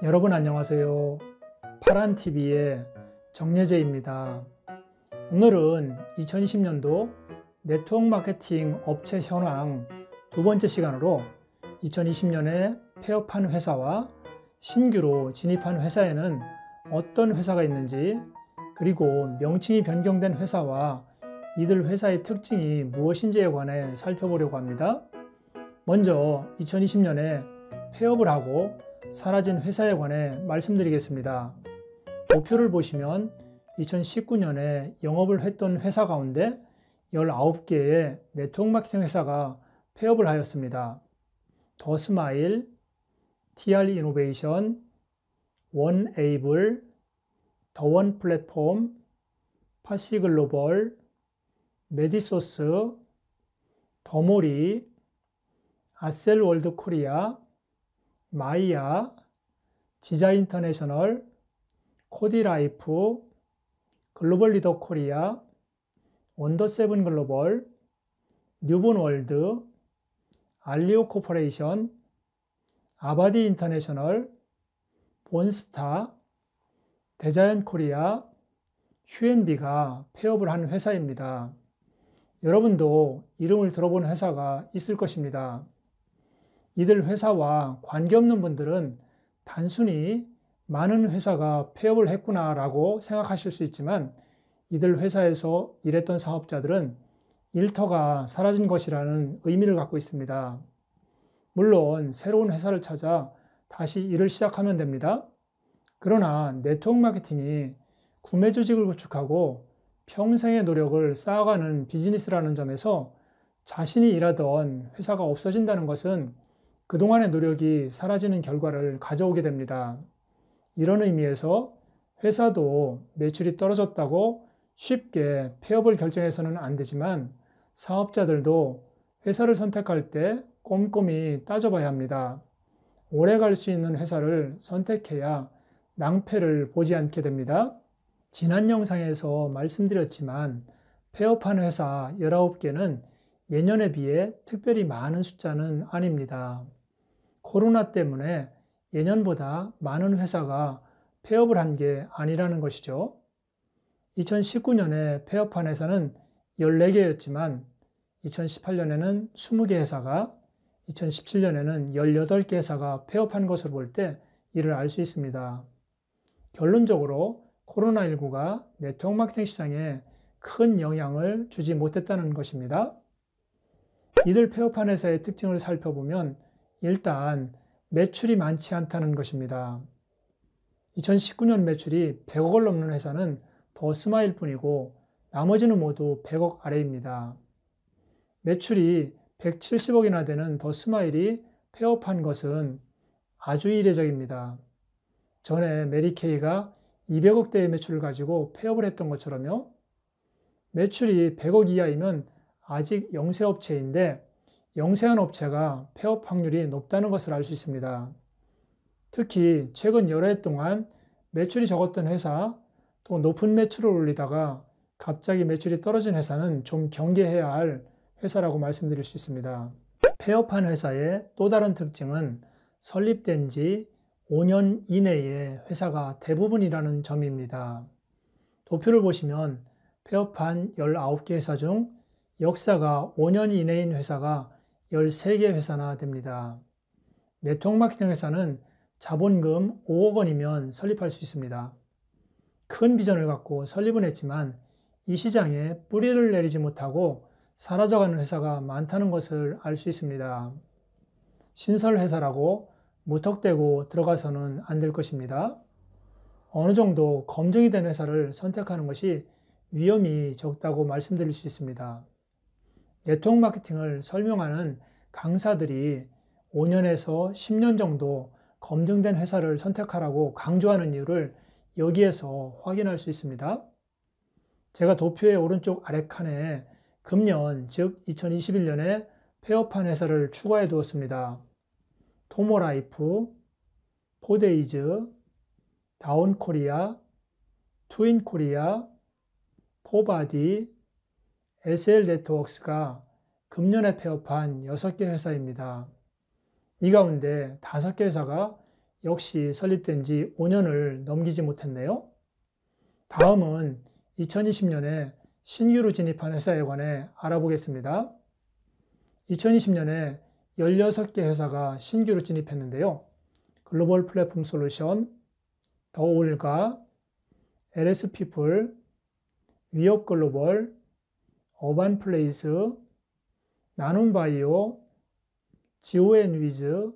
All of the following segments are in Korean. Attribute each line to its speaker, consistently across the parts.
Speaker 1: 여러분 안녕하세요. 파란TV의 정예재입니다. 오늘은 2020년도 네트워크 마케팅 업체 현황 두 번째 시간으로 2020년에 폐업한 회사와 신규로 진입한 회사에는 어떤 회사가 있는지, 그리고 명칭이 변경된 회사와 이들 회사의 특징이 무엇인지에 관해 살펴보려고 합니다. 먼저 2020년에 폐업을 하고 사라진 회사에 관해 말씀드리겠습니다. 도표를 보시면 2019년에 영업을 했던 회사 가운데 19개의 네트워크 마케팅 회사가 폐업을 하였습니다. 더 스마일, TR 이노베이션, 원에이블, 더원 플랫폼, 파시 글로벌, 메디소스, 더모리, 아셀 월드 코리아, 마이야, 지자 인터내셔널, 코디라이프, 글로벌 리더 코리아, 원더세븐 글로벌, 뉴본 월드, 알리오 코퍼레이션, 아바디 인터내셔널, 본스타, 대자연 코리아, 휴앤비가 폐업을 한 회사입니다. 여러분도 이름을 들어본 회사가 있을 것입니다. 이들 회사와 관계없는 분들은 단순히 많은 회사가 폐업을 했구나라고 생각하실 수 있지만, 이들 회사에서 일했던 사업자들은 일터가 사라진 것이라는 의미를 갖고 있습니다. 물론 새로운 회사를 찾아 다시 일을 시작하면 됩니다. 그러나 네트워크 마케팅이 구매 조직을 구축하고 평생의 노력을 쌓아가는 비즈니스라는 점에서 자신이 일하던 회사가 없어진다는 것은 그동안의 노력이 사라지는 결과를 가져오게 됩니다. 이런 의미에서 회사도 매출이 떨어졌다고 쉽게 폐업을 결정해서는 안 되지만, 사업자들도 회사를 선택할 때 꼼꼼히 따져봐야 합니다. 오래 갈 수 있는 회사를 선택해야 낭패를 보지 않게 됩니다. 지난 영상에서 말씀드렸지만 폐업한 회사 19개는 예년에 비해 특별히 많은 숫자는 아닙니다. 코로나 때문에 예년보다 많은 회사가 폐업을 한 게 아니라는 것이죠. 2019년에 폐업한 회사는 14개였지만 2018년에는 20개 회사가, 2017년에는 18개 회사가 폐업한 것으로 볼 때 이를 알 수 있습니다. 결론적으로 코로나19가 네트워크 마케팅 시장에 큰 영향을 주지 못했다는 것입니다. 이들 폐업한 회사의 특징을 살펴보면 일단 매출이 많지 않다는 것입니다. 2019년 매출이 100억을 넘는 회사는 더 스마일 뿐이고 나머지는 모두 100억 아래입니다. 매출이 170억이나 되는 더 스마일이 폐업한 것은 아주 이례적입니다. 전에 메리케이가 200억대의 매출을 가지고 폐업을 했던 것처럼요. 매출이 100억 이하이면 아직 영세업체인데 영세한 업체가 폐업 확률이 높다는 것을 알 수 있습니다. 특히 최근 여러 해 동안 매출이 적었던 회사, 또 높은 매출을 올리다가 갑자기 매출이 떨어진 회사는 좀 경계해야 할 회사라고 말씀드릴 수 있습니다. 폐업한 회사의 또 다른 특징은 설립된 지 5년 이내의 회사가 대부분이라는 점입니다. 도표를 보시면 폐업한 19개 회사 중 역사가 5년 이내인 회사가 13개 회사나 됩니다. 네트워크 마케팅 회사는 자본금 5억 원이면 설립할 수 있습니다. 큰 비전을 갖고 설립은 했지만 이 시장에 뿌리를 내리지 못하고 사라져가는 회사가 많다는 것을 알 수 있습니다. 신설 회사라고 무턱대고 들어가서는 안 될 것입니다. 어느 정도 검증이 된 회사를 선택하는 것이 위험이 적다고 말씀드릴 수 있습니다. 네트워크 마케팅을 설명하는 강사들이 5년에서 10년 정도 검증된 회사를 선택하라고 강조하는 이유를 여기에서 확인할 수 있습니다. 제가 도표의 오른쪽 아래 칸에 금년, 즉 2021년에 폐업한 회사를 추가해 두었습니다. 토모라이프, 포데이즈, 다운코리아, 트윈코리아, 포바디, SL네트워크스가 금년에 폐업한 6개 회사입니다. 이 가운데 5개 회사가 역시 설립된 지 5년을 넘기지 못했네요. 다음은 2020년에 신규로 진입한 회사에 관해 알아보겠습니다. 2020년에 16개 회사가 신규로 진입했는데요. 글로벌 플랫폼 솔루션, 더올가, LS피플, 위업글로벌, 어반플레이스, 나눔바이오, 지오앤위즈,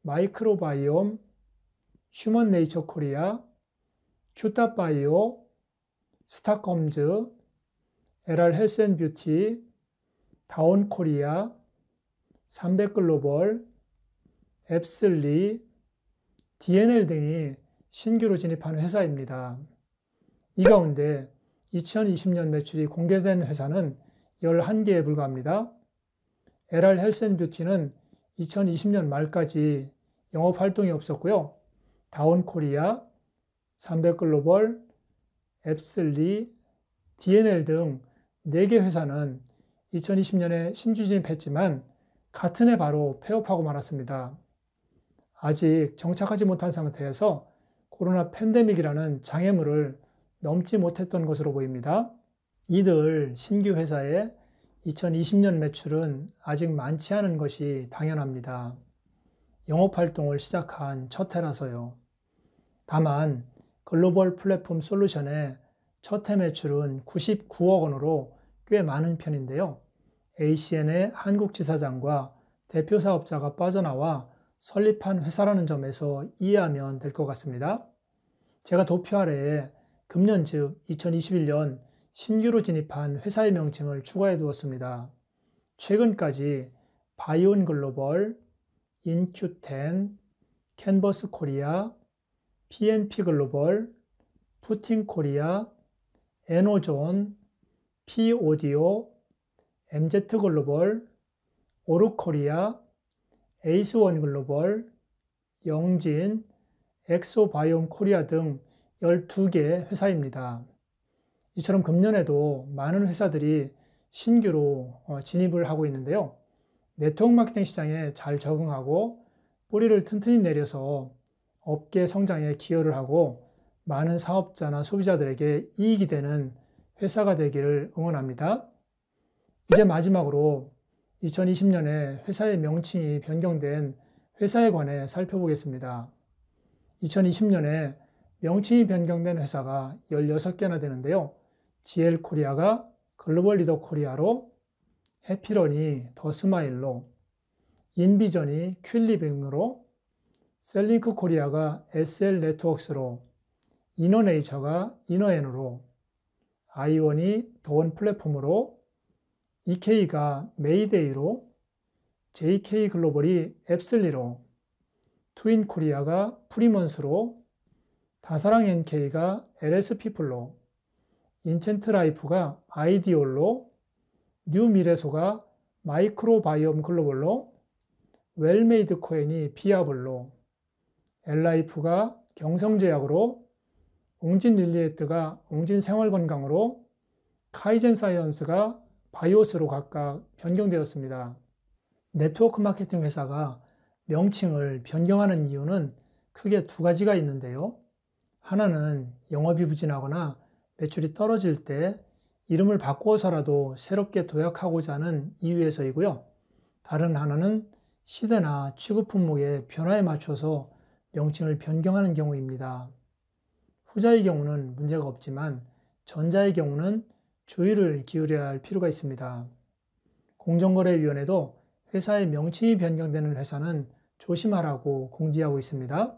Speaker 1: 마이크로바이옴, 휴먼네이처 코리아, 큐탑바이오, 스타컴즈, LR헬스앤뷰티, 다온코리아, 300글로벌, 앱슬리, DNL 등이 신규로 진입한 회사입니다. 이 가운데 2020년 매출이 공개된 회사는 11개에 불과합니다. LR헬스앤뷰티는 2020년 말까지 영업활동이 없었고요. 다온코리아, 300글로벌, 앱슬리, DNL 등 4개 회사는 2020년에 신규 진입했지만 같은 해 바로 폐업하고 말았습니다. 아직 정착하지 못한 상태에서 코로나 팬데믹이라는 장애물을 넘지 못했던 것으로 보입니다. 이들 신규 회사의 2020년 매출은 아직 많지 않은 것이 당연합니다. 영업활동을 시작한 첫 해라서요. 다만 글로벌 플랫폼 솔루션의 첫 해 매출은 99억 원으로 꽤 많은 편인데요. ACN의 한국 지사장과 대표 사업자가 빠져나와 설립한 회사라는 점에서 이해하면 될 것 같습니다. 제가 도표 아래에 금년 즉 2021년 신규로 진입한 회사의 명칭을 추가해 두었습니다. 최근까지 바이온 글로벌, 인큐텐, 캔버스 코리아, PNP 글로벌, 푸팅 코리아, 에노존, P-오디오, MZ 글로벌, 오르코리아, 에이스원 글로벌, 영진, 엑소바이옴 코리아 등 12개 회사입니다. 이처럼 금년에도 많은 회사들이 신규로 진입을 하고 있는데요. 네트워크 마케팅 시장에 잘 적응하고 뿌리를 튼튼히 내려서 업계 성장에 기여를 하고 많은 사업자나 소비자들에게 이익이 되는 회사가 되기를 응원합니다. 이제 마지막으로 2020년에 회사의 명칭이 변경된 회사에 관해 살펴보겠습니다. 2020년에 명칭이 변경된 회사가 16개나 되는데요. GL코리아가 글로벌 리더 코리아로, 해피런이 더 스마일로, 인비전이 퀼리빙으로, 셀링크 코리아가 SL네트워크스로, 이너네이처가 이너앤으로, 아이원이 더원 플랫폼으로, EK가 메이데이로, JK 글로벌이 앱슬리로, 트윈 코리아가 프리먼스로, 다사랑 NK가 LS피플로, 인챈트 라이프가 아이디올로, 뉴미래소가 마이크로바이옴 글로벌로, 웰메이드 코엔이 비아블로, 엘라이프가 경성제약으로, 웅진릴리에뜨가 웅진생활건강으로, 카이젠 사이언스가 바이오스로 각각 변경되었습니다. 네트워크 마케팅 회사가 명칭을 변경하는 이유는 크게 두 가지가 있는데요. 하나는 영업이 부진하거나 매출이 떨어질 때 이름을 바꾸어서라도 새롭게 도약하고자 하는 이유에서이고요. 다른 하나는 시대나 취급 품목의 변화에 맞춰서 명칭을 변경하는 경우입니다. 후자의 경우는 문제가 없지만 전자의 경우는 주의를 기울여야 할 필요가 있습니다. 공정거래위원회도 회사의 명칭이 변경되는 회사는 조심하라고 공지하고 있습니다.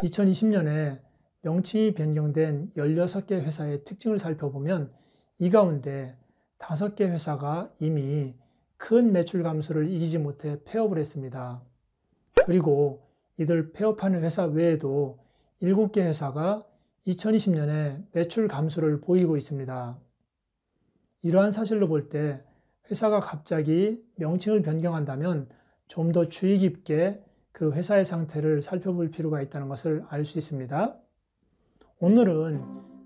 Speaker 1: 2020년에 명칭이 변경된 16개 회사의 특징을 살펴보면 이 가운데 5개 회사가 이미 큰 매출 감소를 이기지 못해 폐업을 했습니다. 그리고 이들 폐업하는 회사 외에도 7개 회사가 2020년에 매출 감소를 보이고 있습니다. 이러한 사실로 볼 때 회사가 갑자기 명칭을 변경한다면 좀 더 주의 깊게 그 회사의 상태를 살펴볼 필요가 있다는 것을 알 수 있습니다. 오늘은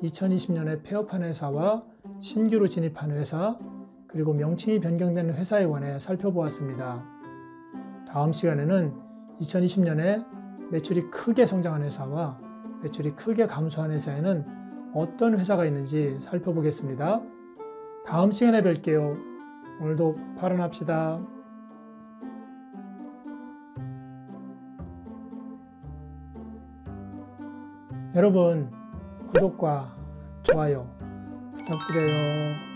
Speaker 1: 2020년에 폐업한 회사와 신규로 진입한 회사, 그리고 명칭이 변경된 회사에 관해 살펴보았습니다. 다음 시간에는 2020년에 매출이 크게 성장한 회사와 매출이 크게 감소한 회사에는 어떤 회사가 있는지 살펴보겠습니다. 다음 시간에 뵐게요. 오늘도 발언합시다. 여러분, 구독과 좋아요 부탁드려요.